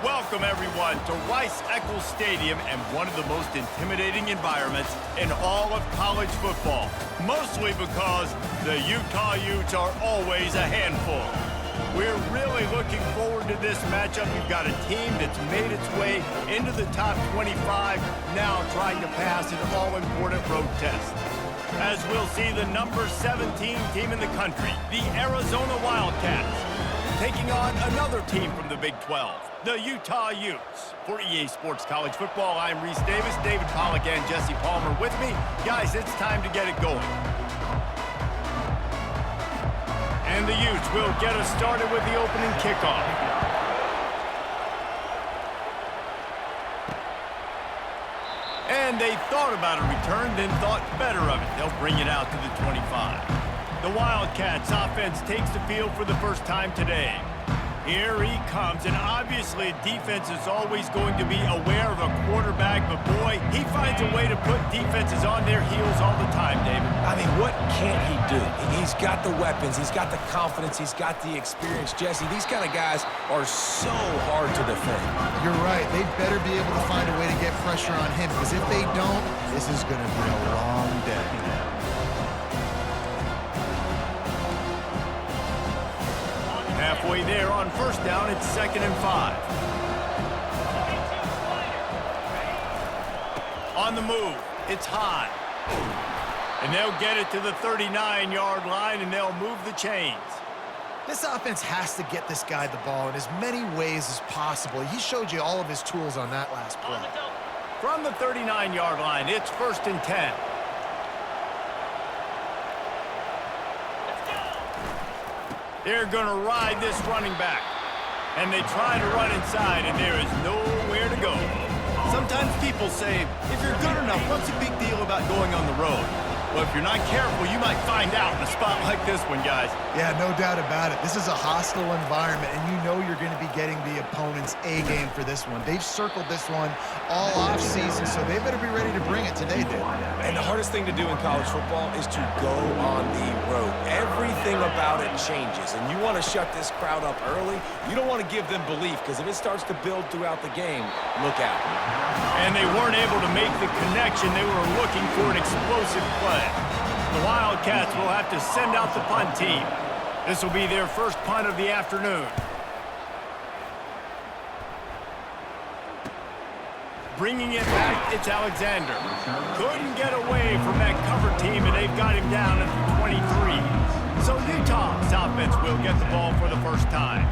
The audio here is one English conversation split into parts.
Welcome, everyone, to Rice-Eccles Stadium and one of the most intimidating environments in all of college football, mostly because the Utah Utes are always a handful. We're really looking forward to this matchup. We've got a team that's made its way into the top 25, now trying to pass an all-important road test. As we'll see, the number 17 team in the country, the Arizona Wildcats, taking on another team from the Big 12, the Utah Utes. For EA Sports College Football, I'm Reese Davis, David Pollack, and Jesse Palmer with me. Guys, it's time to get it going. And the Utes will get us started with the opening kickoff. And they thought about a return, then thought better of it. They'll bring it out to the 25. The Wildcats offense takes the field for the first time today. Here he comes, and obviously defense is always going to be aware of a quarterback, but boy, he finds a way to put defenses on their heels all the time, David. I mean, what can't he do? He's got the weapons, he's got the confidence, he's got the experience. Jesse, these kind of guys are so hard to defend. You're right. They better be able to find a way to get pressure on him, because if they don't, this is going to be a long day. Halfway there on first down, it's 2nd and 5. On the move, it's high. And they'll get it to the 39-yard line, and they'll move the chains. This offense has to get this guy the ball in as many ways as possible. He showed you all of his tools on that last play. From the 39-yard line, it's 1st and 10. They're going to ride this running back. And they try to run inside, and there is nowhere to go. Sometimes people say, if you're good enough, what's the big deal about going on the road? Well, if you're not careful, you might find out in a spot like this one, guys. Yeah, no doubt about it. This is a hostile environment, and you know you're going to be getting the opponent's A game for this one. They've circled this one all offseason, so they better be ready to bring it today, dude. And the hardest thing to do in college football is to go on the road. Everything about it changes, and you want to shut this crowd up early. You don't want to give them belief, because if it starts to build throughout the game, look out. And they weren't able to make the connection. They were looking for an explosive play. The Wildcats will have to send out the punt team. This will be their first punt of the afternoon. Bringing it back, it's Alexander. Couldn't get away from that cover team, and they've got him down at the 23. So Utah's offense will get the ball for the first time.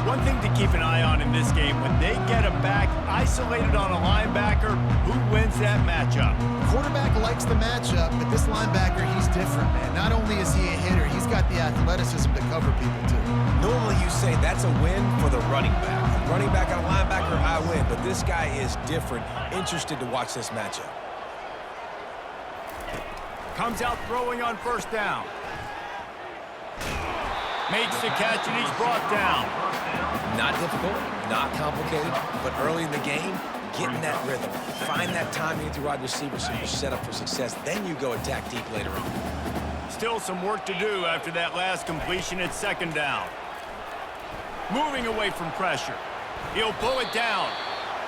One thing to keep an eye on in this game, when they get a back isolated on a linebacker, who wins that matchup? Quarterback likes the matchup, but this linebacker, he's different, man. Not only is he a hitter, he's got the athleticism to cover people, too. Normally you say that's a win for the running back. Running back on a linebacker, I win, but this guy is different. Interested to watch this matchup. Comes out throwing on first down. Makes the catch, and he's brought down. Not difficult, not complicated, but early in the game, getting that rhythm. Find that timing with your wide receiver so you're set up for success. Then you go attack deep later on. Still some work to do after that last completion at 2nd down. Moving away from pressure. He'll pull it down.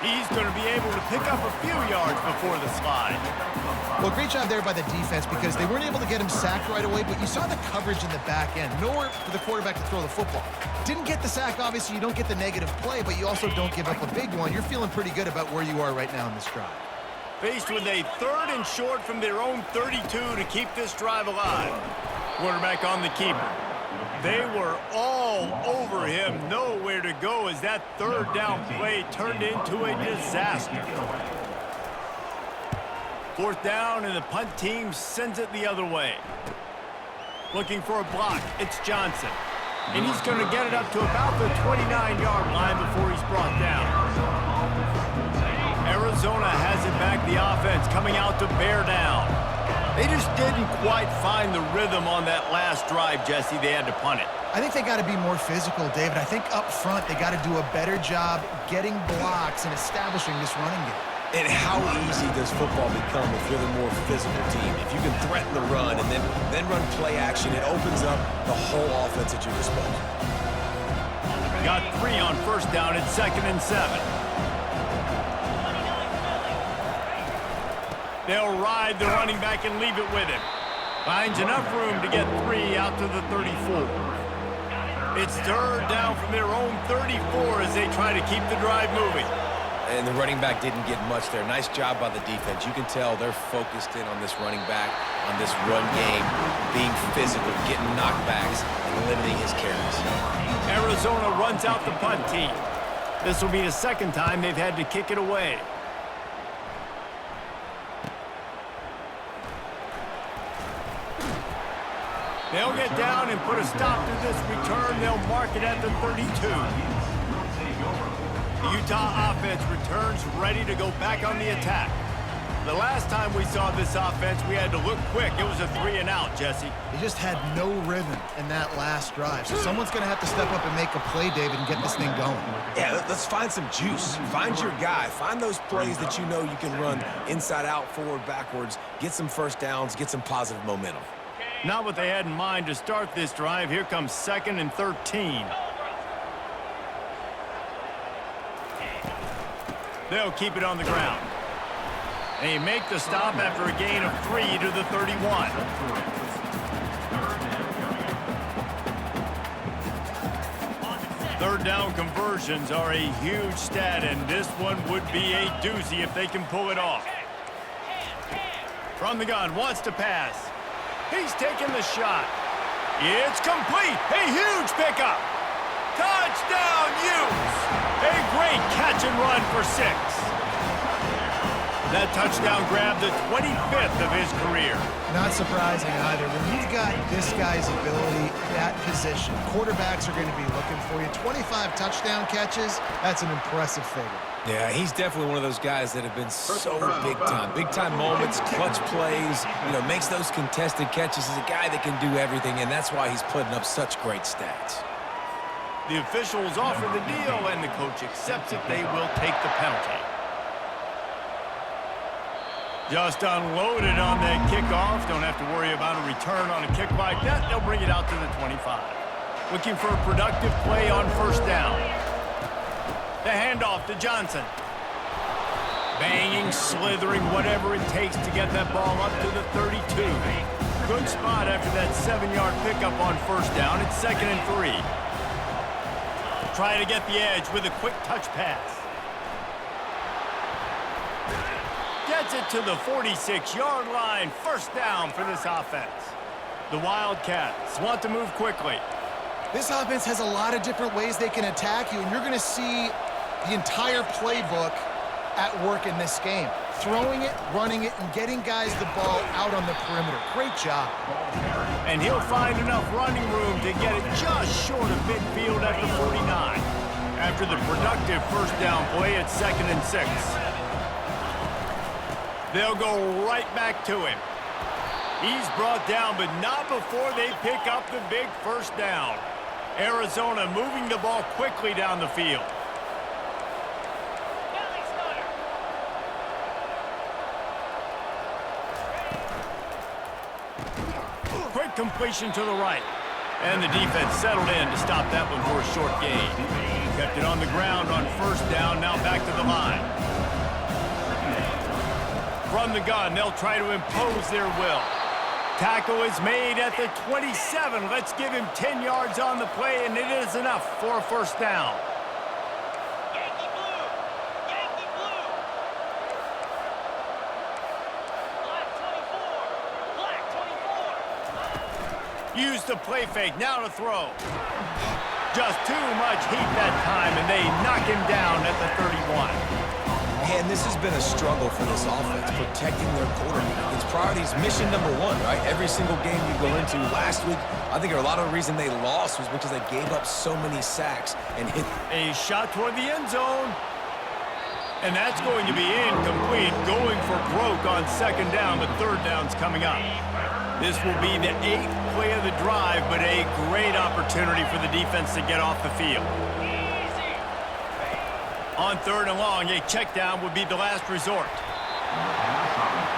He's going to be able to pick up a few yards before the slide. Well, great job there by the defense, because they weren't able to get him sacked right away, but you saw the coverage in the back end. Nowhere for the quarterback to throw the football. Didn't get the sack, obviously. You don't get the negative play, but you also don't give up a big one. You're feeling pretty good about where you are right now in this drive. Faced with a 3rd and short from their own 32 to keep this drive alive. Quarterback on the keeper. They were all over him, nowhere to go as that 3rd down play turned into a disaster. 4th down, and the punt team sends it the other way. Looking for a block, it's Johnson. And he's going to get it up to about the 29-yard line before he's brought down. Arizona has it back, the offense coming out to bear down. They just didn't quite find the rhythm on that last drive, Jesse. They had to punt it. I think they got to be more physical, David. I think up front they got to do a better job getting blocks and establishing this running game. And how easy does football become if you're the more physical team? If you can threaten the run and then run play action, it opens up the whole offense at your disposal. Got 3 on first down at 2nd and 7. They'll ride the running back and leave it with him. Finds enough room to get 3 out to the 34. It's 3rd down from their own 34 as they try to keep the drive moving. And the running back didn't get much there. Nice job by the defense. You can tell they're focused in on this running back, on this run game, being physical, getting knockbacks, and limiting his carries. Arizona runs out the punt team. This will be the 2nd time they've had to kick it away. They'll get down and put a stop to this return. They'll mark it at the 32. The Utah offense returns ready to go back on the attack. The last time we saw this offense, we had to look quick. It was a 3-and-out, Jesse. They just had no rhythm in that last drive. So someone's going to have to step up and make a play, David, and get this thing going. Yeah, let's find some juice. Find your guy. Find those plays that you know you can run inside out, forward, backwards. Get some first downs. Get some positive momentum. Not what they had in mind to start this drive. Here comes 2nd and 13. They'll keep it on the ground. They make the stop after a gain of 3 to the 31. Third down conversions are a huge stat, and this one would be a doozy if they can pull it off. From the gun, wants to pass. He's taking the shot. It's complete. A huge pickup. Touchdown, Utes. A great catch and run for 6. That touchdown grabbed the 25th of his career. Not surprising either. When you've got this guy's ability, that position, quarterbacks are going to be looking for you. 25 touchdown catches, that's an impressive figure. Yeah, he's definitely one of those guys that have been so big time. Big time moments, clutch plays, makes those contested catches. He's a guy that can do everything, and that's why he's putting up such great stats. The officials offer the deal, and the coach accepts it. They will take the penalty. Just unloaded on that kickoff. Don't have to worry about a return on a kick like that. They'll bring it out to the 25. Looking for a productive play on first down. The handoff to Johnson. Banging, slithering, whatever it takes to get that ball up to the 32. Good spot after that 7-yard pickup on first down. It's 2nd and 3. Try to get the edge with a quick touch pass. Gets it to the 46-yard line. First down for this offense. The Wildcats want to move quickly. This offense has a lot of different ways they can attack you, and you're going to see the entire playbook at work in this game. Throwing it, running it, and getting guys the ball out on the perimeter. Great job. And he'll find enough running room to get it just short of midfield at the 49. After the productive first down play, it's 2nd and 6. They'll go right back to him. He's brought down, but not before they pick up the big first down. Arizona moving the ball quickly down the field. Quick completion to the right. And the defense settled in to stop that one for a short gain. Kept it on the ground on first down, now back to the line. From the gun, they'll try to impose their will. Tackle is made at the 27. Let's give him 10 yards on the play, and it is enough for a first down. Yankee blue! Yankee blue! Black 24! Black 24! Use the play fake, now to throw. Just too much heat that time, and they knock him down at the 31. And this has been a struggle for this offense, protecting their quarterback. It's priorities, mission number 1, right? Every single game you go into. Last week, I think a lot of the reason they lost was because they gave up so many sacks and hit. A shot toward the end zone. And that's going to be incomplete. Going for broke on second down, but third down's coming up. This will be the 8th play of the drive, but a great opportunity for the defense to get off the field. On third and long, a check down would be the last resort.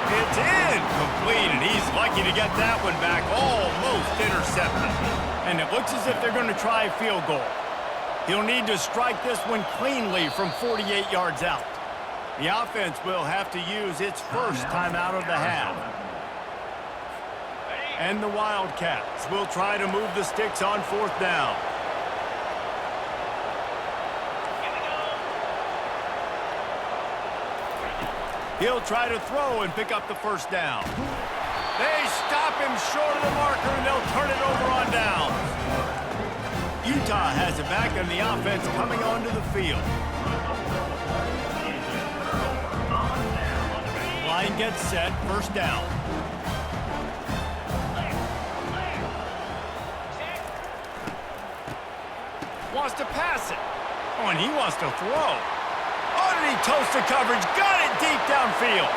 It's incomplete, and he's lucky to get that one back, almost intercepted. And it looks as if they're going to try a field goal. He'll need to strike this one cleanly from 48 yards out. The offense will have to use its first timeout of the half. And the Wildcats will try to move the sticks on 4th down. He'll try to throw and pick up the first down. They stop him short of the marker, and they'll turn it over on downs. Utah has it back, and the offense coming onto the field. Line gets set, first down. Wants to pass it. Oh, and he wants to throw. Underneath toasted coverage, got it deep downfield.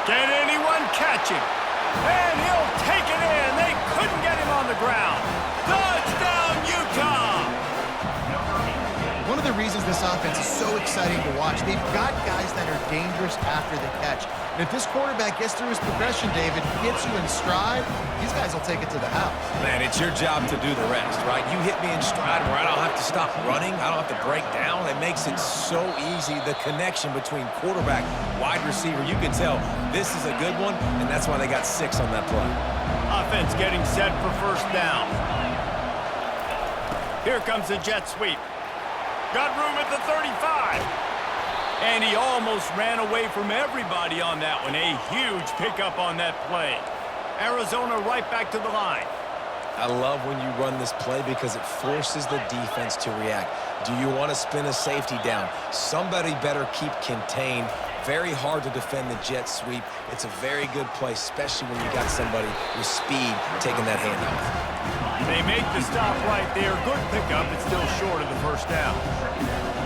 Can anyone catch him? And he'll take it in. They couldn't get him on the ground. Touchdown, Utah! One of the reasons this offense is so exciting to watch, they've got guys that are dangerous after the catch. And if this quarterback gets through his progression, David, gets you in stride, these guys will take it to the house. Man, it's your job to do the rest, right? You hit me in stride where I don't have to stop running. I don't have to break down. It makes it so easy. The connection between quarterback, wide receiver, you can tell this is a good one, and that's why they got 6 on that play. Offense getting set for first down. Here comes the jet sweep. Got room at the 35. And he almost ran away from everybody on that one. A huge pickup on that play. Arizona right back to the line. I love when you run this play because it forces the defense to react. Do you want to spin a safety down? Somebody better keep contained. Very hard to defend the jet sweep. It's a very good play, especially when you got somebody with speed taking that handoff. They make the stop right there. Good pickup. It's still short of the first down.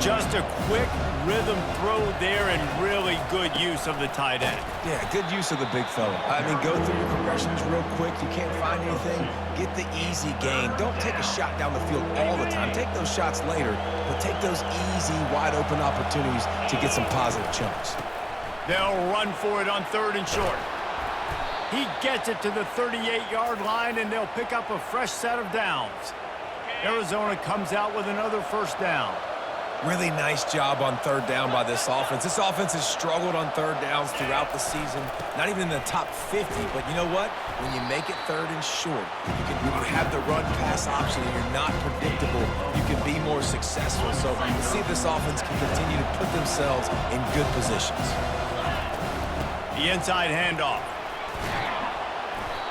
Just a quick rhythm throw there and really good use of the tight end. Yeah, good use of the big fella. I mean, go through your progressions real quick. You can't find anything. Get the easy gain. Don't take a shot down the field all the time. Take those shots later, but take those easy, wide-open opportunities to get some positive chunks. They'll run for it on 3rd and short. He gets it to the 38-yard line, and they'll pick up a fresh set of downs. Arizona comes out with another first down. Really nice job on 3rd down by this offense. This offense has struggled on 3rd downs throughout the season. Not even in the top 50, but you know what? When you make it 3rd and short, when you have the run-pass option and you're not predictable, you can be more successful. So you see this offense can continue to put themselves in good positions. The inside handoff.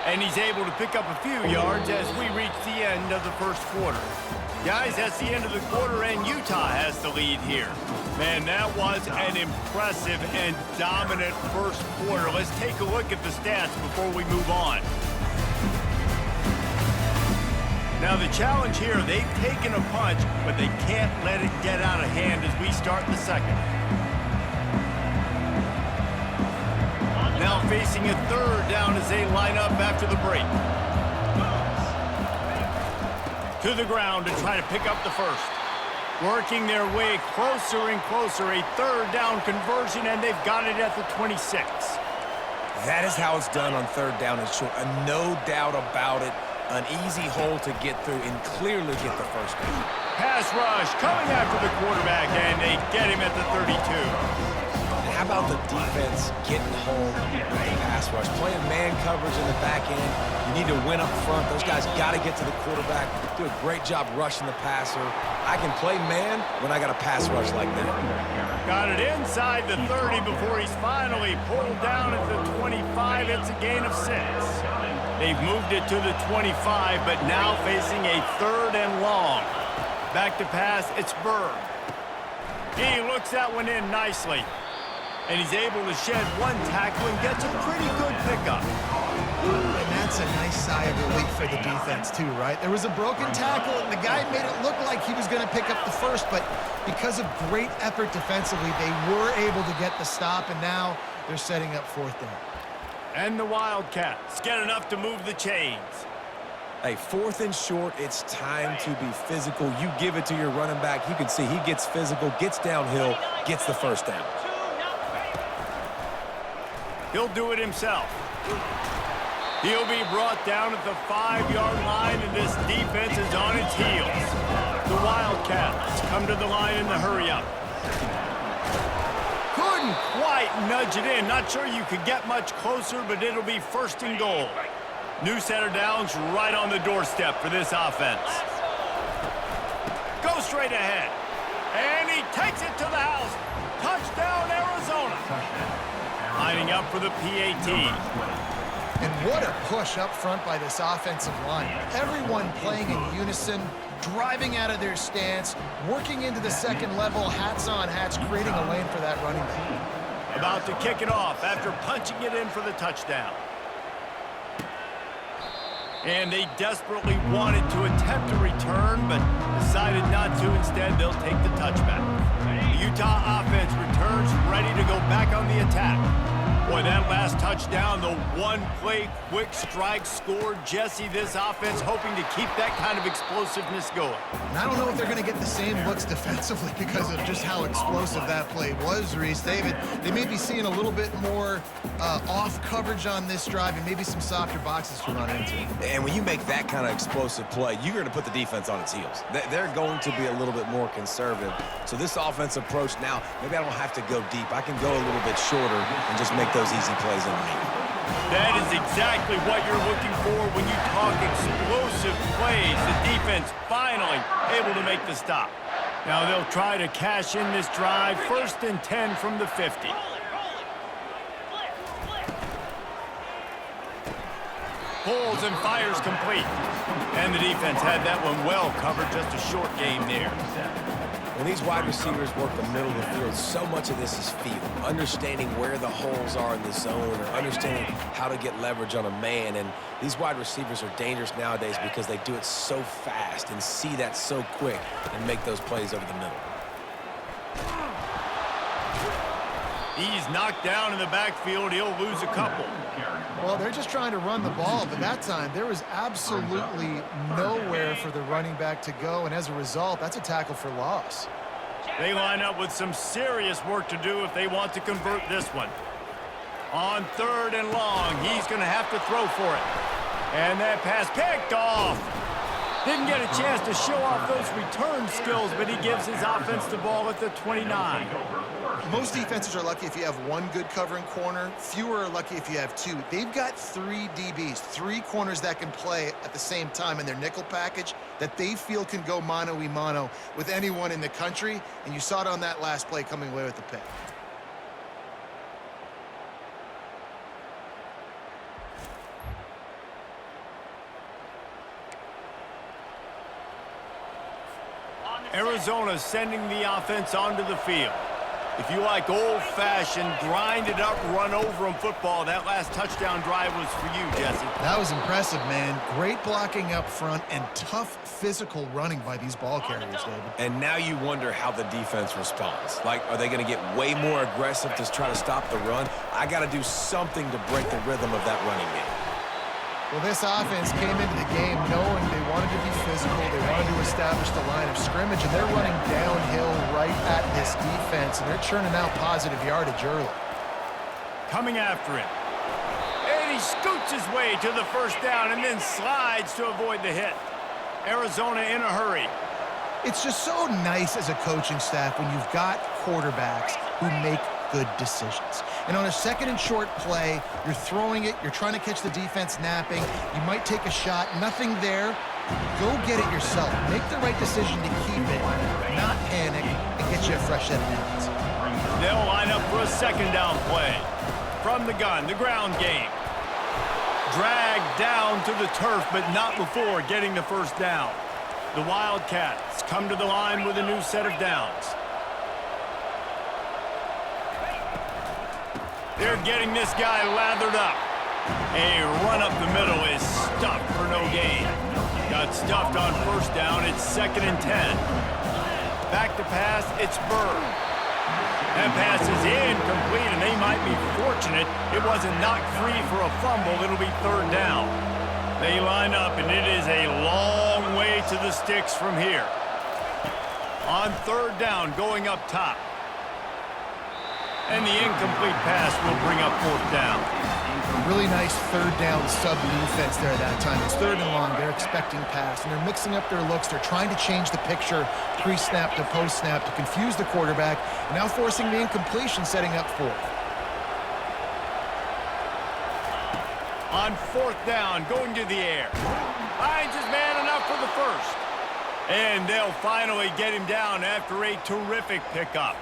And he's able to pick up a few yards as we reach the end of the first quarter. Guys, that's the end of the quarter, and Utah has the lead here. Man, that was an impressive and dominant first quarter. Let's take a look at the stats before we move on. Now, the challenge here, they've taken a punch, but they can't let it get out of hand as we start the second. Now facing a 3rd down as they line up after the break. To the ground to try to pick up the first. Working their way closer and closer. A 3rd down conversion, and they've got it at the 26. That is how it's done on 3rd down and short. No doubt about it. An easy hole to get through and clearly get the first down. Pass rush coming after the quarterback, and they get him at the 32. How about the defense getting home with the pass rush? Playing man coverage in the back end. You need to win up front. Those guys got to get to the quarterback. Do a great job rushing the passer. I can play man when I got a pass rush like that. Got it inside the 30 before he's finally pulled down at the 25. It's a gain of 6. They've moved it to the 25, but now facing a 3rd and long. Back to pass, it's Berg. He looks that one in nicely. And he's able to shed one tackle and gets a pretty good pickup. And that's a nice sigh of relief for the defense too, right? There was a broken tackle, and the guy made it look like he was going to pick up the first, but because of great effort defensively, they were able to get the stop, and now they're setting up 4th down. And the Wildcats get enough to move the chains. Hey, 4th and short, it's time to be physical. You give it to your running back. You can see he gets physical, gets downhill, gets the first down. He'll do it himself. He'll be brought down at the 5-yard line, and this defense is on its heels. The Wildcats come to the line in the hurry-up. Couldn't quite nudge it in. Not sure you could get much closer, but it'll be first and goal. New set of downs right on the doorstep for this offense. Go straight ahead. And he takes it to the house. Touchdown, Arizona. Lining up for the PAT. And what a push up front by this offensive line. Everyone playing in unison, driving out of their stance, working into the second level, hats on hats, creating a lane for that running back. About to kick it off after punching it in for the touchdown. And they desperately wanted to attempt a return, but decided not to. Instead, they'll take the touchback. The Utah offense returns ready to go back on the attack. Boy, that last touchdown, the one-play quick strike scored. Jesse, this offense hoping to keep that kind of explosiveness going. And I don't know if they're going to get the same looks defensively because of just how explosive that play was, Reese. David, they may be seeing a little bit more off coverage on this drive and maybe some softer boxes to run into. And when you make that kind of explosive play, you're going to put the defense on its heels. They're going to be a little bit more conservative. So this offense approach now, maybe I don't have to go deep. I can go a little bit shorter and just make those easy plays underneath. That is exactly what you're looking for when you talk explosive plays. The defense finally able to make the stop. Now they'll try to cash in this drive. First and 10 from the 50. Pulls and fires complete. And the defense had that one well covered. Just a short game there. When these wide receivers work the middle of the field, so much of this is feel. Understanding where the holes are in the zone or understanding how to get leverage on a man. And these wide receivers are dangerous nowadays because they do it so fast and see that so quick and make those plays over the middle. He's knocked down in the backfield. He'll lose a couple. Well, they're just trying to run the ball, but that time there was absolutely nowhere for the running back to go, and as a result, that's a tackle for loss. They line up with some serious work to do if they want to convert this one. On third and long, he's going to have to throw for it. And that pass picked off. Didn't get a chance to show off those return skills, but he gives his offense the ball at the 29. Most defenses are lucky if you have one good covering corner. Fewer are lucky if you have two. They've got three DBs, three corners that can play at the same time in their nickel package that they feel can go mano-a-mano with anyone in the country, and you saw it on that last play coming away with the pick. Arizona sending the offense onto the field. If you like old-fashioned, grind-it-up, run-over-'em football, that last touchdown drive was for you, Jesse. That was impressive, man. Great blocking up front and tough physical running by these ball carriers, David. And now you wonder how the defense responds. Like, are they going to get way more aggressive to try to stop the run? I got to do something to break the rhythm of that running game. Well, this offense came into the game knowing they wanted to be physical, they wanted to establish the line of scrimmage, and they're running downhill right at this defense, and they're churning out positive yardage early. Coming after it. And he scoots his way to the first down and then slides to avoid the hit. Arizona in a hurry. It's just so nice as a coaching staff when you've got quarterbacks who make good decisions. And on a second and short play, you're throwing it, you're trying to catch the defense napping, you might take a shot, nothing there. Go get it yourself. Make the right decision to keep it, not panic, and get you a fresh set of downs. They'll line up for a second down play. From the gun, the ground game. Dragged down to the turf, but not before getting the first down. The Wildcats come to the line with a new set of downs. They're getting this guy lathered up. A run up the middle is stuffed for no gain. Got stuffed on first down. It's 2nd and 10. Back to pass. It's Bird. That pass is incomplete, and they might be fortunate it wasn't knocked free for a fumble. It'll be 3rd down. They line up, and it is a long way to the sticks from here. On 3rd down, going up top. And the incomplete pass will bring up 4th down. A really nice third down sub defense there that time. It's third and long. They're expecting pass, and they're mixing up their looks. They're trying to change the picture pre-snap to post-snap to confuse the quarterback, and now forcing the incompletion, setting up fourth. On fourth down, going to the air. Finds his man enough for the first. And they'll finally get him down after a terrific pickup.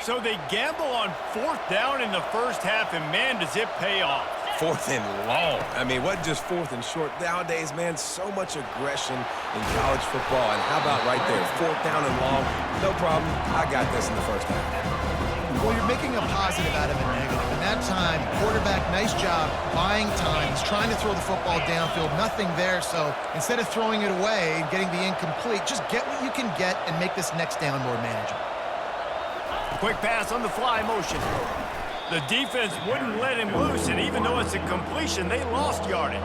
So they gamble on fourth down in the first half, and man, does it pay off. Fourth and long. I mean, what just fourth and short? Nowadays, man, so much aggression in college football. And how about right there? Fourth down and long. No problem. I got this in the first half. Well, you're making a positive out of a negative. And that time, quarterback, nice job, buying time. He's trying to throw the football downfield. Nothing there, so instead of throwing it away and getting the incomplete, just get what you can get and make this next down more manageable. Quick pass on the fly motion. The defense wouldn't let him loose, and even though it's a completion, they lost yardage.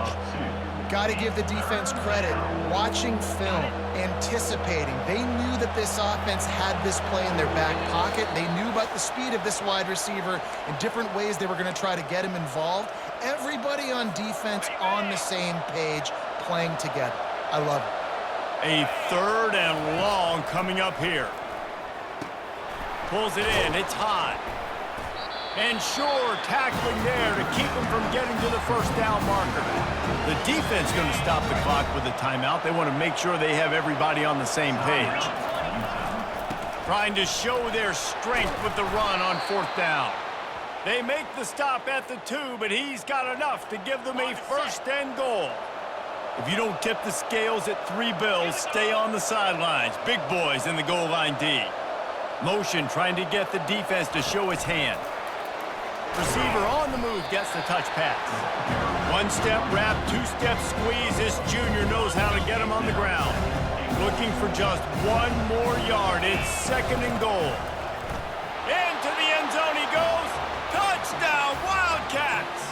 Got to give the defense credit. Watching film, anticipating. They knew that this offense had this play in their back pocket. They knew about the speed of this wide receiver and different ways they were going to try to get him involved. Everybody on defense on the same page, playing together. I love it. A third and long coming up here. Pulls it in. It's high. And sure, tackling there to keep him from getting to the first down marker. The defense going to stop the clock with a timeout. They want to make sure they have everybody on the same page. Trying to show their strength with the run on fourth down. They make the stop at the 2, but he's got enough to give them a first and goal. If you don't tip the scales at 3 bills, stay on the sidelines. Big boys in the goal line D. Motion trying to get the defense to show its hand. Receiver on the move gets the touch pass. One-step wrap, two-step squeeze. This junior knows how to get him on the ground. Looking for just one more yard. It's second and goal. Into the end zone he goes. Touchdown, Wildcats!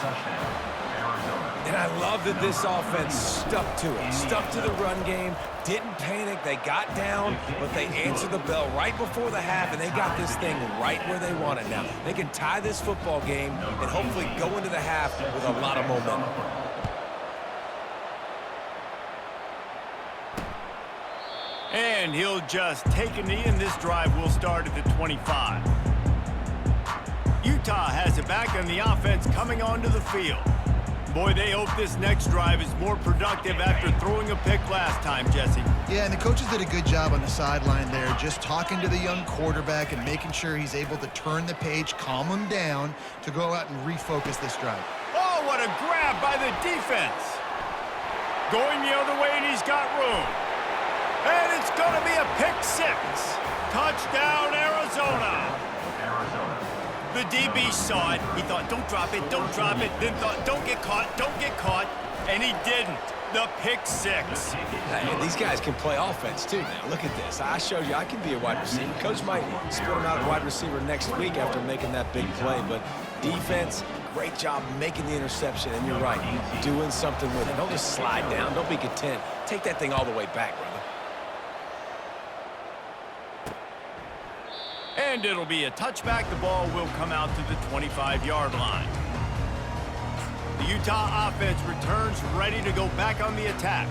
And I love that this offense stuck to it, stuck to the run game, didn't panic, they got down, but they answered the bell right before the half, and they got this thing right where they want it now. They can tie this football game and hopefully go into the half with a lot of momentum. And he'll just take a knee, and this drive will start at the 25. Utah has it back, and the offense coming onto the field. Boy, they hope this next drive is more productive after throwing a pick last time, Jesse. Yeah, and the coaches did a good job on the sideline there, just talking to the young quarterback and making sure he's able to turn the page, calm him down to go out and refocus this drive. Oh, what a grab by the defense. Going the other way, and he's got room. And it's going to be a pick 6. Touchdown, Arizona. The DB saw it. He thought, don't drop it, don't drop it. Then thought, don't get caught. And he didn't. The pick 6. Hey, these guys can play offense, too, now. Look at this. I showed you I can be a wide receiver. Coach might split him out at wide receiver next week after making that big play. But defense, great job making the interception. And you're right, doing something with it. Don't just slide down. Don't be content. Take that thing all the way back, brother. And it'll be a touchback. The ball will come out to the 25-yard line. The Utah offense returns ready to go back on the attack.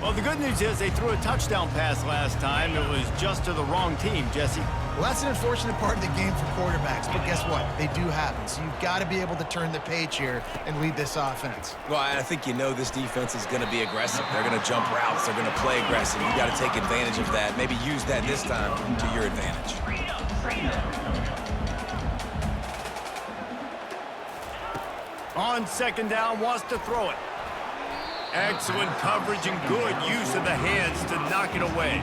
Well, the good news is they threw a touchdown pass last time. It was just to the wrong team, Jesse. Well, that's an unfortunate part of the game for quarterbacks, but guess what? They do happen, so you've got to be able to turn the page here and lead this offense. Well, I think you know this defense is going to be aggressive. They're going to jump routes. They're going to play aggressive. You got to take advantage of that. Maybe use that this time to your advantage. On second down, wants to throw it. Excellent coverage and good use of the hands to knock it away.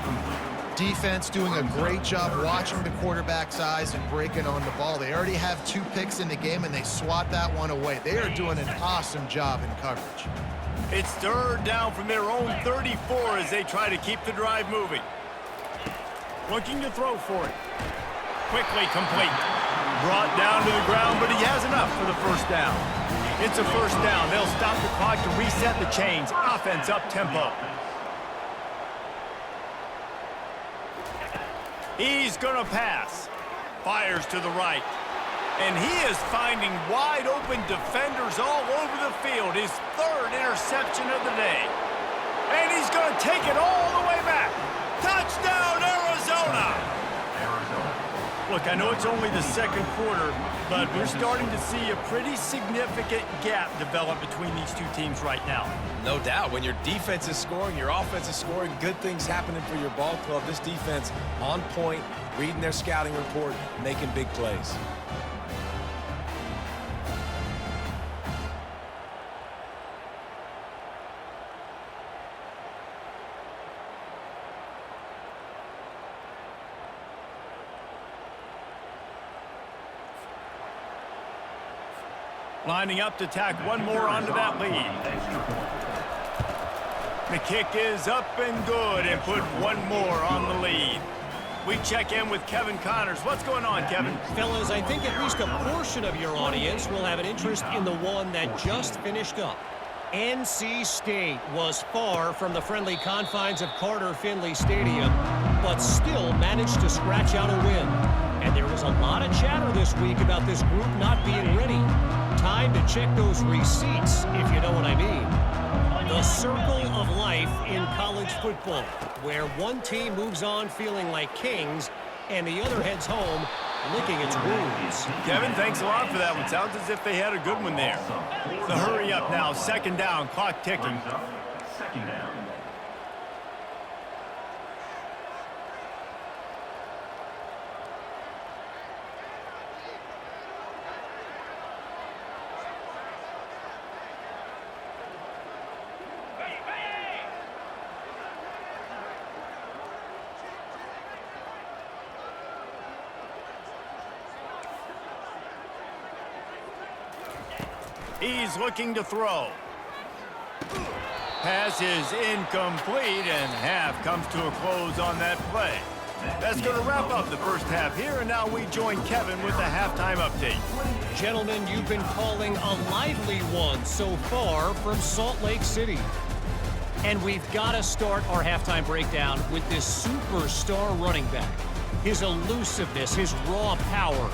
Defense doing a great job watching the quarterback's eyes and breaking on the ball. They already have 2 picks in the game, and they swat that one away. They are doing an awesome job in coverage. It's third down from their own 34 as they try to keep the drive moving. Looking to throw for it. Quickly complete. Brought down to the ground, but he has enough for the first down. It's a first down. They'll stop the clock to reset the chains. Offense up tempo. He's going to pass. Fires to the right. And he is finding wide-open defenders all over the field. His third interception of the day. And he's going to take it all the way back. Touchdown, Arizona! Look, I know it's only the second quarter, but we're starting to see a pretty significant gap develop between these two teams right now. No doubt. When your defense is scoring, your offense is scoring, good things happening for your ball club. This defense on point, reading their scouting report, making big plays. Lining up to tack one more onto that lead. The kick is up and good and put one more on the lead. We check in with Kevin Connors. What's going on, Kevin? Fellas, I think at least a portion of your audience will have an interest in the one that just finished up. NC State was far from the friendly confines of Carter Finley Stadium, but still managed to scratch out a win. And there was a lot of chatter this week about this group not being ready. Time to check those receipts, if you know what I mean. The circle of life in college football, where one team moves on feeling like kings and the other heads home licking its wounds. Kevin, thanks a lot for that one. Sounds as if they had a good one there. The hurry up now, second down, clock ticking. Second down. He's looking to throw. Pass is incomplete, and half comes to a close on that play. That's going to wrap up the first half here, and now we join Kevin with the halftime update. Gentlemen, you've been calling a lively one so far from Salt Lake City. And we've got to start our halftime breakdown with this superstar running back. His elusiveness, his raw power.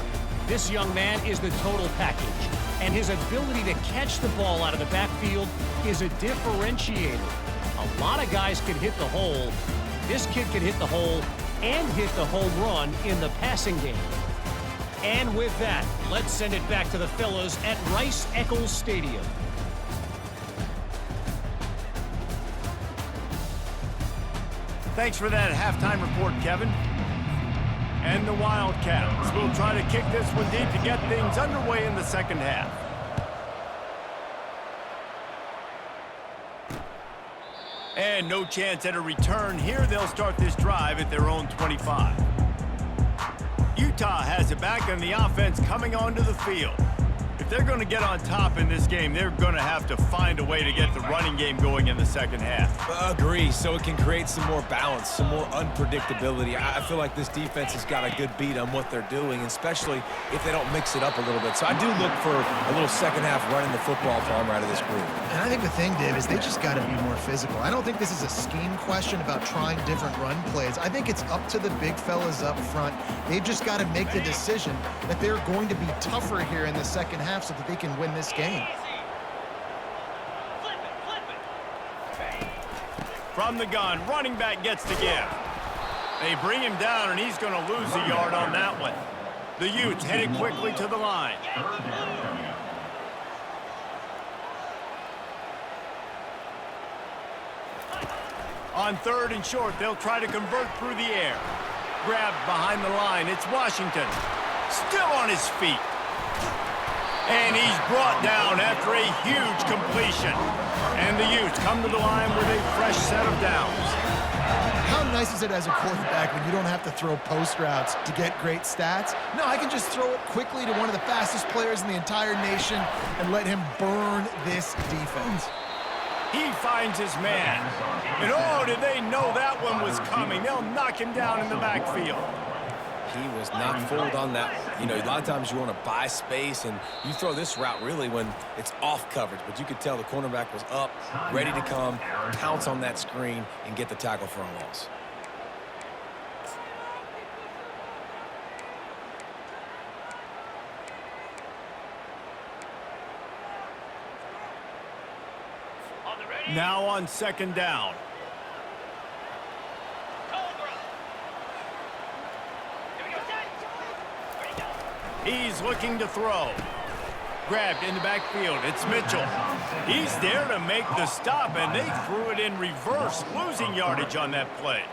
This young man is the total package. And his ability to catch the ball out of the backfield is a differentiator. A lot of guys can hit the hole. This kid can hit the hole and hit the home run in the passing game. And with that, let's send it back to the fellas at Rice-Eccles Stadium. Thanks for that halftime report, Kevin. And the Wildcats will try to kick this one deep to get things underway in the second half. And no chance at a return here. They'll start this drive at their own 25. Utah has it back, and the offense coming onto the field. If they're going to get on top in this game, they're going to have to find a way to get the running game going in the second half. Agree, so it can create some more balance, some more unpredictability. I feel like this defense has got a good beat on what they're doing, especially if they don't mix it up a little bit. So I do look for a little second half running the football from out of this group. And I think the thing, Dave, is they just got to be more physical. I don't think this is a scheme question about trying different run plays. I think it's up to the big fellas up front. They've just got to make the decision that they're going to be tougher here in the second half so that they can win this game. From the gun, running back gets the give. They bring him down, and he's going to lose a yard on that one. The Utes headed quickly to the line. On third and short, they'll try to convert through the air. Grabbed behind the line, it's Washington. Still on his feet. And he's brought down after a huge completion. And the Utes come to the line with a fresh set of downs. How nice is it as a quarterback when you don't have to throw post routes to get great stats? No, I can just throw it quickly to one of the fastest players in the entire nation and let him burn this defense. He finds his man. And oh, did they know that one was coming. They'll knock him down in the backfield. He was not fooled on that. You know, a lot of times you want to buy space, and you throw this route really when it's off coverage. But you could tell the cornerback was up, ready to come, pounce on that screen, and get the tackle for a loss. Now on second down. Cobra. Here we go, set. Ready, go. He's looking to throw. Grabbed in the backfield. It's Mitchell. He's there to make the stop, and they threw it in reverse, losing yardage on that play.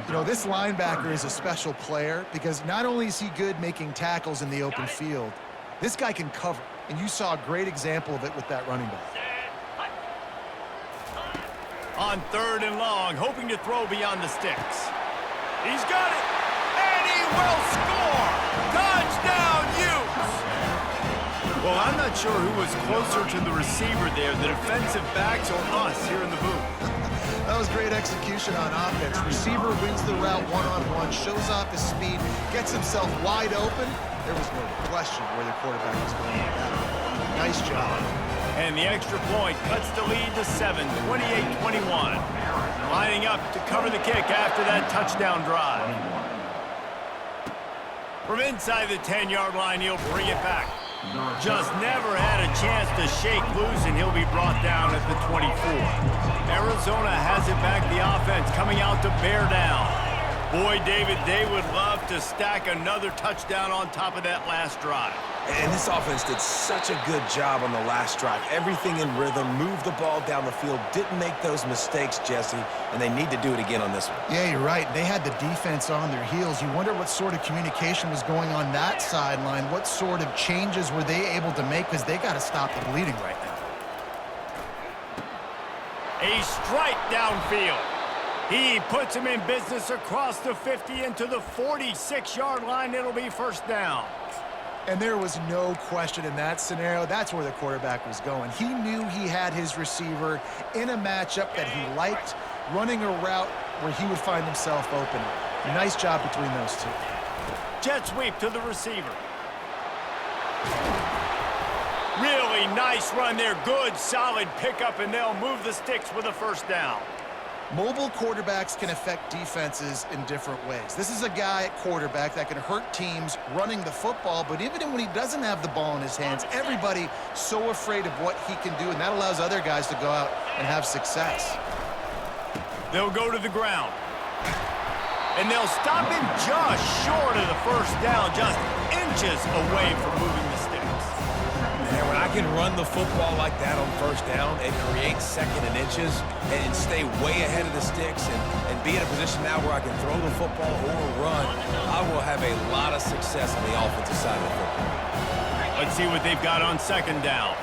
You know, this linebacker is a special player because not only is he good making tackles in the open field, this guy can cover. And you saw a great example of it with that running back. On third and long, hoping to throw beyond the sticks. He's got it, and he will score! Touchdown, Utes! Well, I'm not sure who was closer to the receiver there, the defensive backs or us here in the booth. That was great execution on offense. Receiver wins the route one-on-one, shows off his speed, gets himself wide open. There was no question where the quarterback was going with that. Nice job. And the extra point cuts the lead to 7, 28-21. Lining up to cover the kick after that touchdown drive. From inside the 10-yard line, he'll bring it back. Just never had a chance to shake loose, and he'll be brought down at the 24. Arizona has it back, the offense coming out to bear down. Boy, David, they would love to stack another touchdown on top of that last drive. And this offense did such a good job on the last drive. Everything in rhythm, moved the ball down the field, didn't make those mistakes, Jesse, and they need to do it again on this one. Yeah, you're right. They had the defense on their heels. You wonder what sort of communication was going on that sideline. What sort of changes were they able to make, because they got to stop the bleeding right now. A strike downfield. He puts him in business across the 50 into the 46-yard line. It'll be first down. And there was no question in that scenario. That's where the quarterback was going. He knew he had his receiver in a matchup that he liked, running a route where he would find himself open. Nice job between those two. Jet sweep to the receiver. Really nice run there. Good, solid pickup, and they'll move the sticks with a first down. Mobile quarterbacks can affect defenses in different ways. This is a guy at quarterback that can hurt teams running the football, but even when he doesn't have the ball in his hands, everybody so afraid of what he can do, and that allows other guys to go out and have success. They'll go to the ground. And they'll stop him just short of the first down, just inches away from moving the sticks. And when I can run the football like that on first down, it creates second and inches and stay way ahead of the sticks and be in a position now where I can throw the football or run. I will have a lot of success on the offensive side of the football. Let's see what they've got on second down.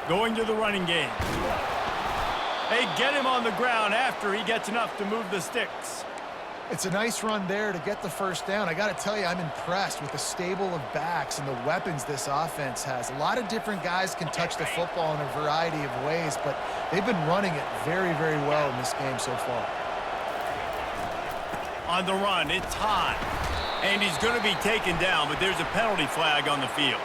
Going to the running game. They get him on the ground after he gets enough to move the sticks. It's a nice run there to get the first down. I got to tell you, I'm impressed with the stable of backs and the weapons this offense has. A lot of different guys can touch the football in a variety of ways, but they've been running it very, very well in this game so far. On the run, it's high. And he's going to be taken down, but there's a penalty flag on the field.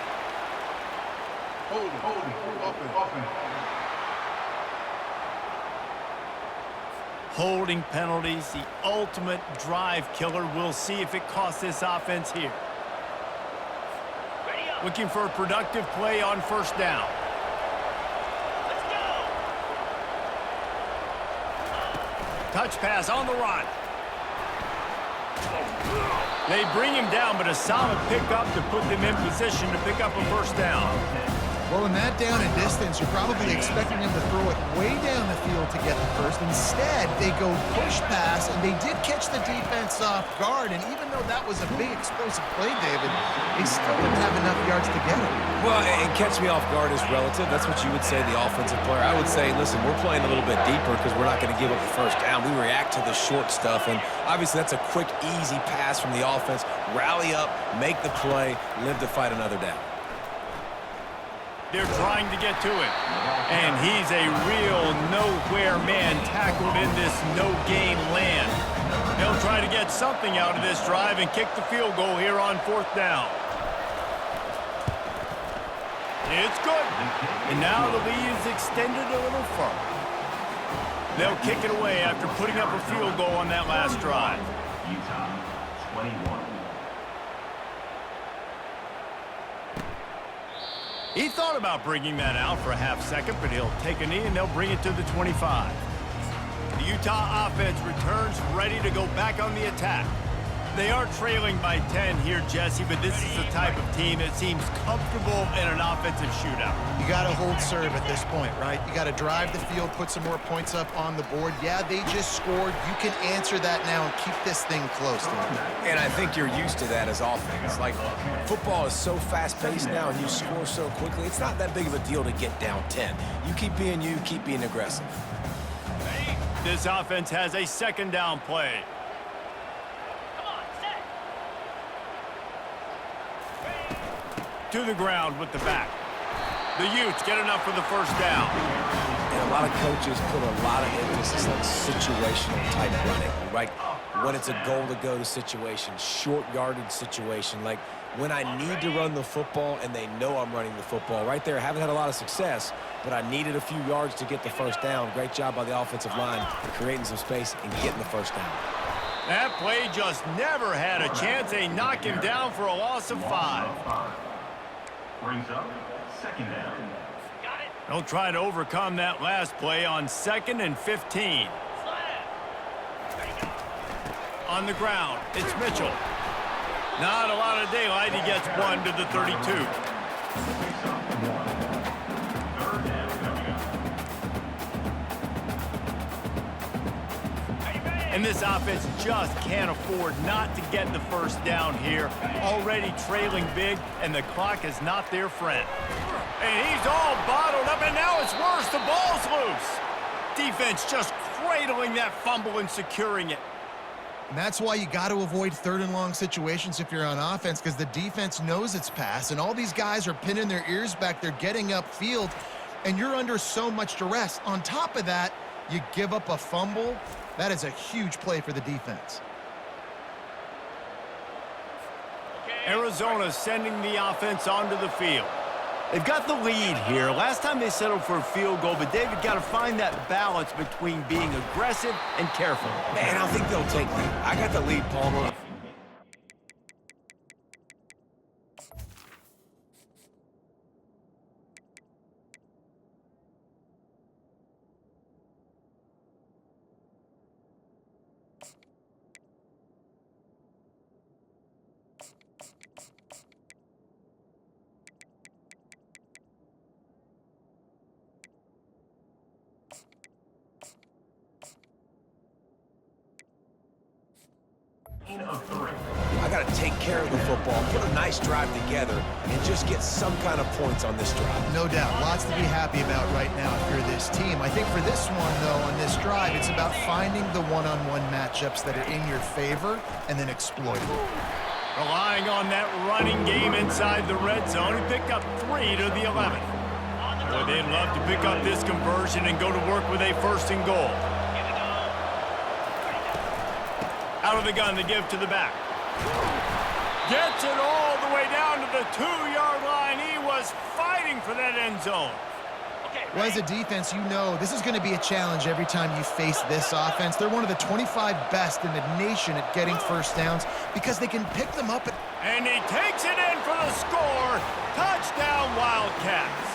Holding penalties, the ultimate drive killer. We'll see if it costs this offense here. Looking for a productive play on first down. Let's go. Touch pass on the run. They bring him down, but a solid pickup to put them in position to pick up a first down. Well, in that down and distance, you're probably expecting him to throw it way down the field to get the first. Instead, they go push pass, and they did catch the defense off guard. And even though that was a big explosive play, David, they still didn't have enough yards to get it. Well, and catch me off guard is relative. That's what you would say, the offensive player. I would say, listen, we're playing a little bit deeper because we're not going to give up the first down. We react to the short stuff, and obviously that's a quick, easy pass from the offense. Rally up, make the play, live to fight another down. They're trying to get to it. And he's a real nowhere man tackled in this no-game land. They'll try to get something out of this drive and kick the field goal here on fourth down. It's good. And now the lead is extended a little further. They'll kick it away after putting up a field goal on that last drive. Utah, 21. He thought about bringing that out for a half second, but he'll take a knee and they'll bring it to the 25. The Utah offense returns ready to go back on the attack. They are trailing by 10 here, Jesse, but this is the type of team that seems comfortable in an offensive shootout. You got to hold serve at this point, right? You got to drive the field, put some more points up on the board. Yeah, they just scored. You can answer that now and keep this thing close. And I think you're used to that as offense. Like, football is so fast-paced now and you score so quickly, it's not that big of a deal to get down 10. You keep being you, keep being aggressive. This offense has a second down play. To the ground with the back. The Utes get enough for the first down. And a lot of coaches put a lot of emphasis on situational type running, right? When it's a goal-to-go situation, short yardage situation, like when I need to run the football and they know I'm running the football. Right there, haven't had a lot of success, but I needed a few yards to get the first down. Great job by the offensive line creating some space and getting the first down. That play just never had a chance. They knock him down for a loss of 5. Brings up second down. Got it. They'll try to overcome that last play on 2nd and 15. On the ground, it's Mitchell. Not a lot of daylight. He gets one to the 32. And this offense just can't afford not to get the first down here. Already trailing big, and the clock is not their friend. And he's all bottled up, and now it's worse. The ball's loose. Defense just cradling that fumble and securing it. And that's why you got to avoid 3rd and long situations if you're on offense, because the defense knows it's pass, and all these guys are pinning their ears back. They're getting upfield, and you're under so much duress. On top of that, you give up a fumble. That is a huge play for the defense. Arizona sending the offense onto the field. They've got the lead here. Last time they settled for a field goal, but David got to find that balance between being aggressive and careful. Man, I think they'll take that. I got the lead, Palmer. I got to take care of the football, put a nice drive together, and just get some kind of points on this drive. No doubt. Lots to be happy about right now if you're this team. I think for this one, though, on this drive, it's about finding the one-on-one matchups that are in your favor and then exploiting them. Relying on that running game inside the red zone. He picked up 3 to the 11th. Boy, they'd love to pick up this conversion and go to work with a 1st and goal. Out of the gun to give to the back. Gets it all the way down to the 2-yard line. He was fighting for that end zone. Well, as a defense, you know this is going to be a challenge every time you face this offense. They're one of the 25 best in the nation at getting first downs because they can pick them up. And he takes it in for the score. Touchdown, Wildcats.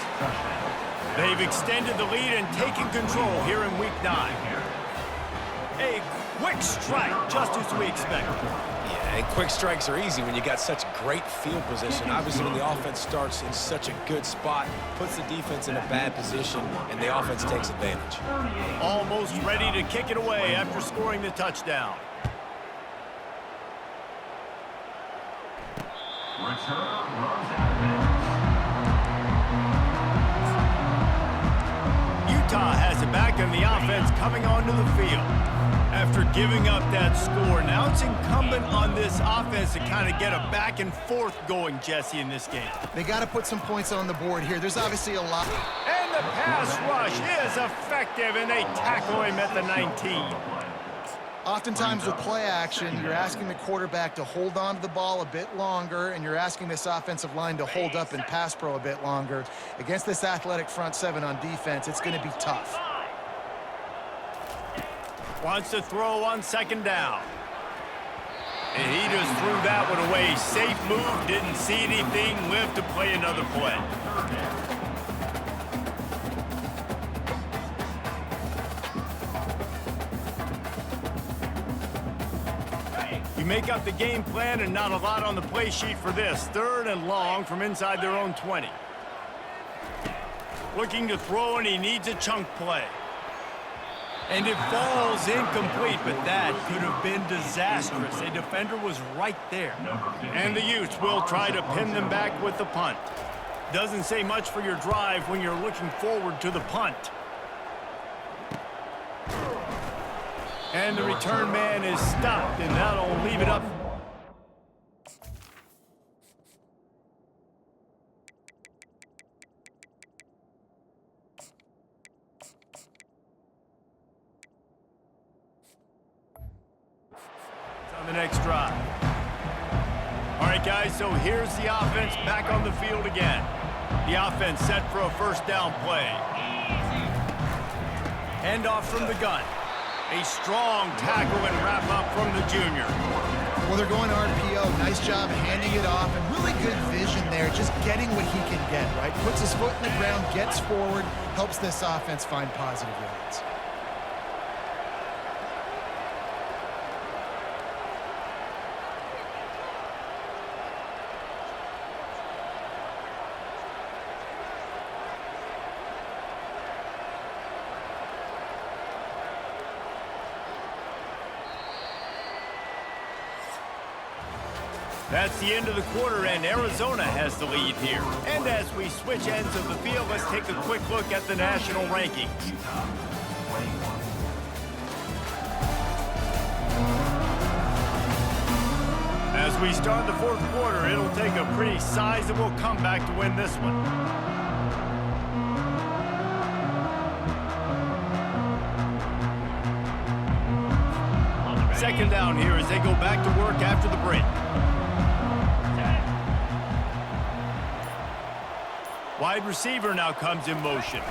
They've extended the lead and taken control here in Week 9. A quick strike, just as we expected. Yeah, and quick strikes are easy when you got such great field position. Obviously, when the offense starts in such a good spot, puts the defense in a bad position, and the offense takes advantage. Almost ready to kick it away after scoring the touchdown. Utah has it back, and the offense coming onto the field. After giving up that score, now it's incumbent on this offense to kind of get a back and forth going, Jesse, in this game. They got to put some points on the board here. There's obviously a lot. And the pass rush is effective, and they tackle him at the 19. Oftentimes with play action, you're asking the quarterback to hold on to the ball a bit longer, and you're asking this offensive line to hold up in pass pro a bit longer. Against this athletic front seven on defense, it's going to be tough. Wants to throw on 2nd down. And he just threw that one away. Safe move, didn't see anything, lived to play another play. You make up the game plan and not a lot on the play sheet for this. 3rd and long from inside their own 20. Looking to throw, and he needs a chunk play. And it falls incomplete, but that could have been disastrous. A defender was right there. And the Utes will try to pin them back with the punt. Doesn't say much for your drive when you're looking forward to the punt. And the return man is stopped, and that'll leave it up. On the next drive. All right, guys, so here's the offense back on the field again. The offense set for a 1st down play. Handoff from the gun. A strong tackle and wrap up from the junior. Well, they're going RPO. Nice job handing it off, and really good vision there, just getting what he can get, right? Puts his foot in the ground, gets forward, helps this offense find positive yards. That's the end of the quarter, and Arizona has the lead here. And as we switch ends of the field, let's take a quick look at the national rankings. As we start the 4th quarter, it'll take a pretty sizable comeback to win this one. Second down here as they go back to work after the break. Wide receiver now comes in motion.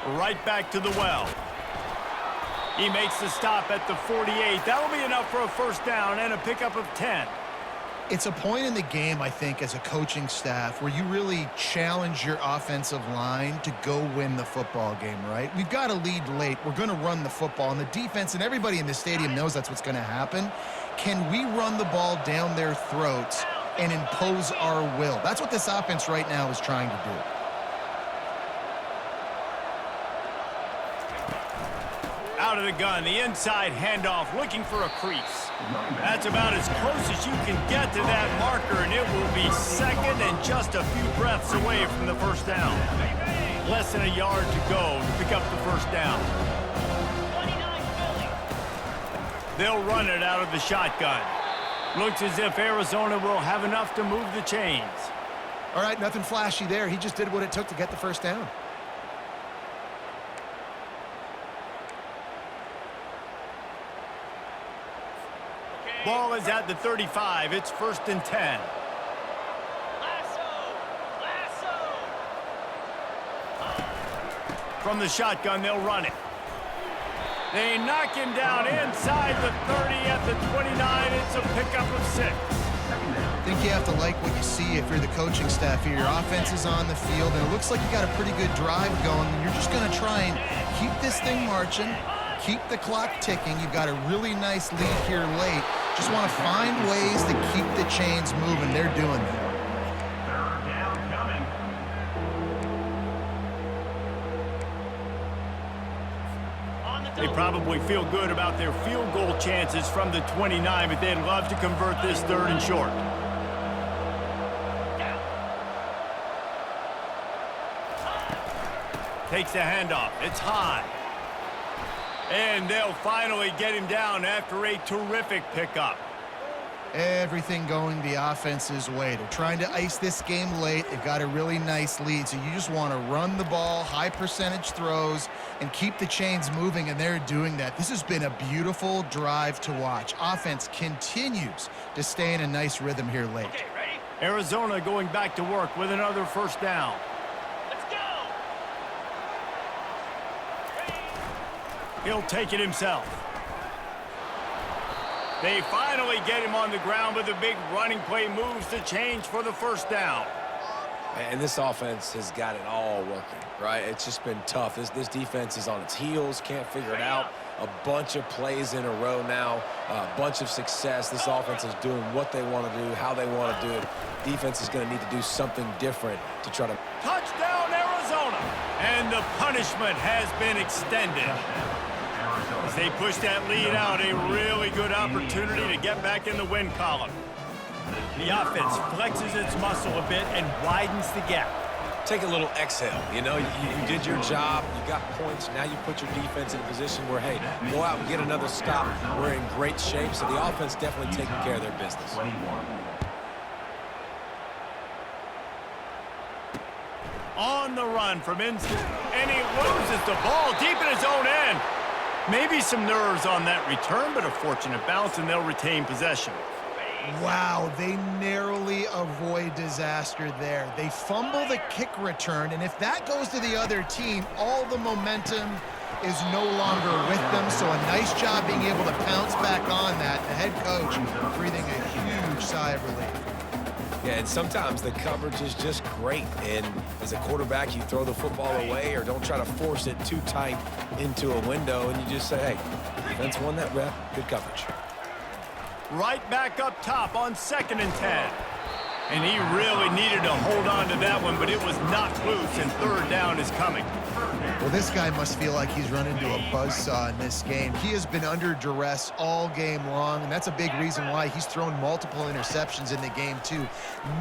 Right back to the well. He makes the stop at the 48. That'll be enough for a 1st down and a pickup of 10. It's a point in the game, I think, as a coaching staff where you really challenge your offensive line to go win the football game, right? We've got to lead late. We're going to run the football, and the defense and everybody in the stadium knows that's what's going to happen. Can we run the ball down their throats and impose our will? That's what this offense right now is trying to do. Out of the gun, the inside handoff, looking for a crease. That's about as close as you can get to that marker, and it will be 2nd and just a few breaths away from the 1st down. Less than a yard to go to pick up the 1st down. 29 Philly. They'll run it out of the shotgun. Looks as if Arizona will have enough to move the chains. All right, nothing flashy there. He just did what it took to get the 1st down. Ball is at the 35. It's 1st and 10. From the shotgun, they'll run it. They knock him down inside the 30 at the 29. It's a pickup of 6. I think you have to like what you see if you're the coaching staff here. Your offense is on the field, and it looks like you got a pretty good drive going. You're just going to try and keep this thing marching, keep the clock ticking. You've got a really nice lead here late. Just want to find ways to keep the chains moving. They're doing that. 3rd down coming. They probably feel good about their field goal chances from the 29, but they'd love to convert this 3rd and short. Takes the handoff. It's high. And they'll finally get him down after a terrific pickup. Everything going the offense's way. They're trying to ice this game late. They've got a really nice lead, so you just want to run the ball, high percentage throws, and keep the chains moving, and they're doing that. This has been a beautiful drive to watch. Offense continues to stay in a nice rhythm here late. Okay, ready? Arizona going back to work with another 1st down. Let's go. He'll take it himself. They finally get him on the ground, but the big running play moves to change for the first down. And this offense has got it all working, right? It's just been tough. This defense is on its heels, can't figure it out. A bunch of plays in a row now, a bunch of success. This offense is doing what they want to do, how they want to do it. Defense is going to need to do something different to try to... Touchdown, Arizona! And the punishment has been extended. As they push that lead out, a really good opportunity to get back in the win column. The offense flexes its muscle a bit and widens the gap. Take a little exhale. You know, you did your job. You got points. Now you put your defense in a position where, hey, go out and get another stop. We're in great shape, so the offense definitely taking care of their business. On the run from inside, and he loses the ball deep in his own end. Maybe some nerves on that return, but a fortunate bounce, and they'll retain possession. Wow, they narrowly avoid disaster there. They fumble the kick return, and if that goes to the other team, all the momentum is no longer with them. So a nice job being able to pounce back on that. The head coach breathing a huge sigh of relief. Yeah, and sometimes the coverage is just great. And as a quarterback, you throw the football away or don't try to force it too tight into a window, and you just say, hey, defense won that rep, good coverage. Right back up top on 2nd and 10. And he really needed to hold on to that one, but it was knocked loose, and 3rd down is coming. Well, this guy must feel like he's run into a buzzsaw in this game. He has been under duress all game long, and that's a big reason why he's thrown multiple interceptions in the game, too.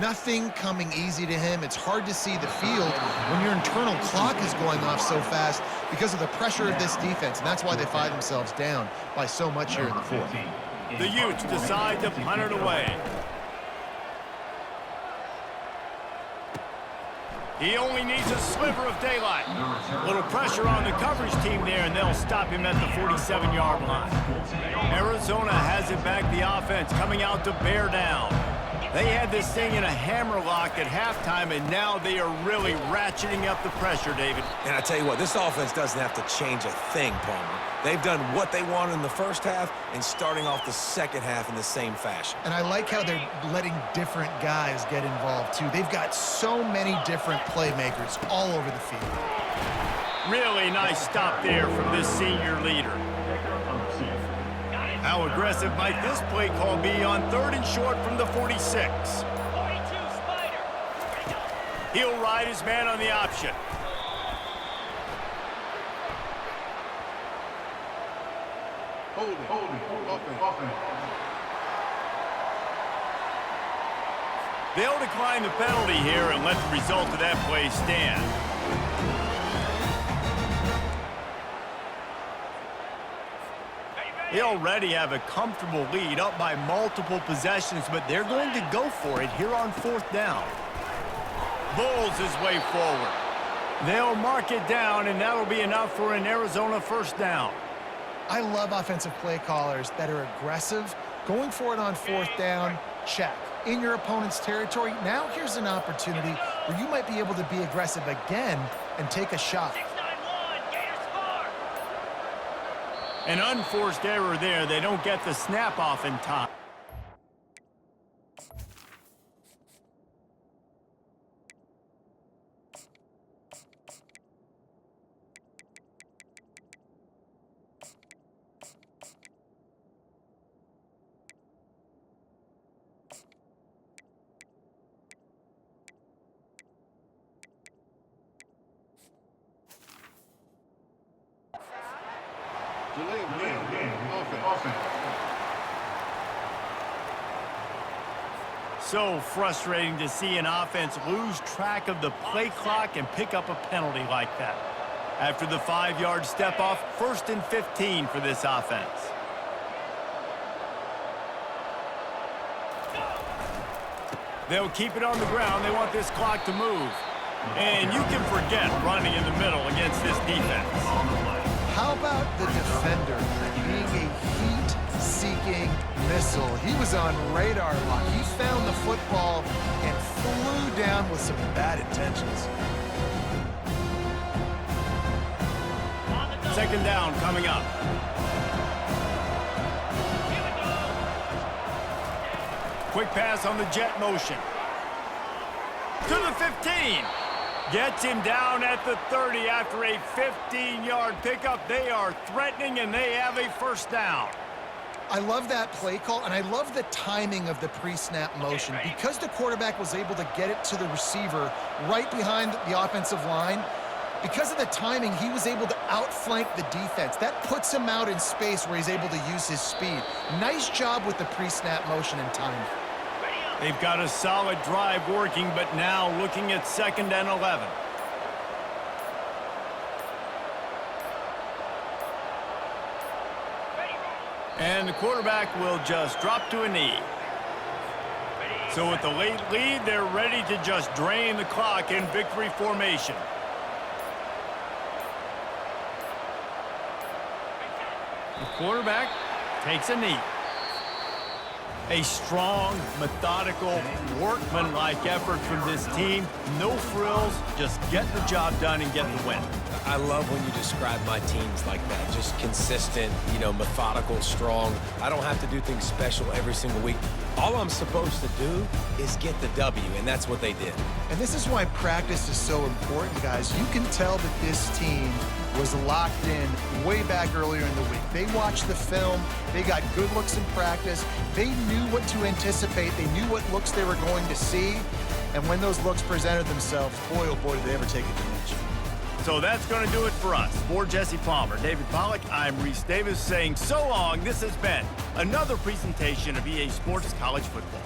Nothing coming easy to him. It's hard to see the field when your internal clock is going off so fast because of the pressure of this defense, and that's why they find themselves down by so much here in the 4th. The Utes decide to punt it away. He only needs a sliver of daylight. Little pressure on the coverage team there, and they'll stop him at the 47-yard line. Arizona has it back, the offense coming out to bear down. They had this thing in a hammerlock at halftime, and now they are really ratcheting up the pressure, David. And I tell you what, this offense doesn't have to change a thing, Palmer. They've done what they wanted in the first half and starting off the second half in the same fashion. And I like how they're letting different guys get involved, too. They've got so many different playmakers all over the field. Really nice stop there from this senior leader. How aggressive might this play call be on 3rd and short from the 46? 42, Spider. He'll ride his man on the option. They'll decline the penalty here and let the result of that play stand. They already have a comfortable lead up by multiple possessions, but they're going to go for it here on 4th down. Bulls his way forward. They'll mark it down, and that'll be enough for an Arizona 1st down. I love offensive play callers that are aggressive. Going for it on 4th down, check. In your opponent's territory, now here's an opportunity where you might be able to be aggressive again and take a shot. 691, Gators score. An unforced error there. They don't get the snap off in time. So frustrating to see an offense lose track of the play clock and pick up a penalty like that. After the 5-yard step off, 1st and 15 for this offense. They'll keep it on the ground. They want this clock to move. And you can forget running in the middle against this defense. How about the defender being a heat-seeking missile? He was on radar lock. He found the football and flew down with some bad intentions. 2nd down coming up. quick pass on the jet motion. To the 15. Gets him down at the 30 after a 15-yard pickup. They are threatening, and they have a first down. I love that play call, and I love the timing of the pre-snap motion. Because the quarterback was able to get it to the receiver right behind the offensive line, because of the timing, he was able to outflank the defense. That puts him out in space where he's able to use his speed. Nice job with the pre-snap motion and timing. They've got a solid drive working, but now looking at 2nd and 11. And the quarterback will just drop to a knee. So with the late lead, they're ready to just drain the clock in victory formation. The quarterback takes a knee. A strong, methodical, workmanlike effort from this team. No frills, just get the job done and get the win. I love when you describe my teams like that. Just consistent, you know, methodical, strong. I don't have to do things special every single week. All I'm supposed to do is get the W, and that's what they did. And this is why practice is so important, guys. You can tell that this team was locked in way back earlier in the week. They watched the film. They got good looks in practice. They knew what to anticipate. They knew what looks they were going to see. And when those looks presented themselves, boy, oh boy, did they ever take advantage. So that's going to do it for us. For Jesse Palmer, David Pollack, I'm Reese Davis saying so long. This has been another presentation of EA Sports College Football.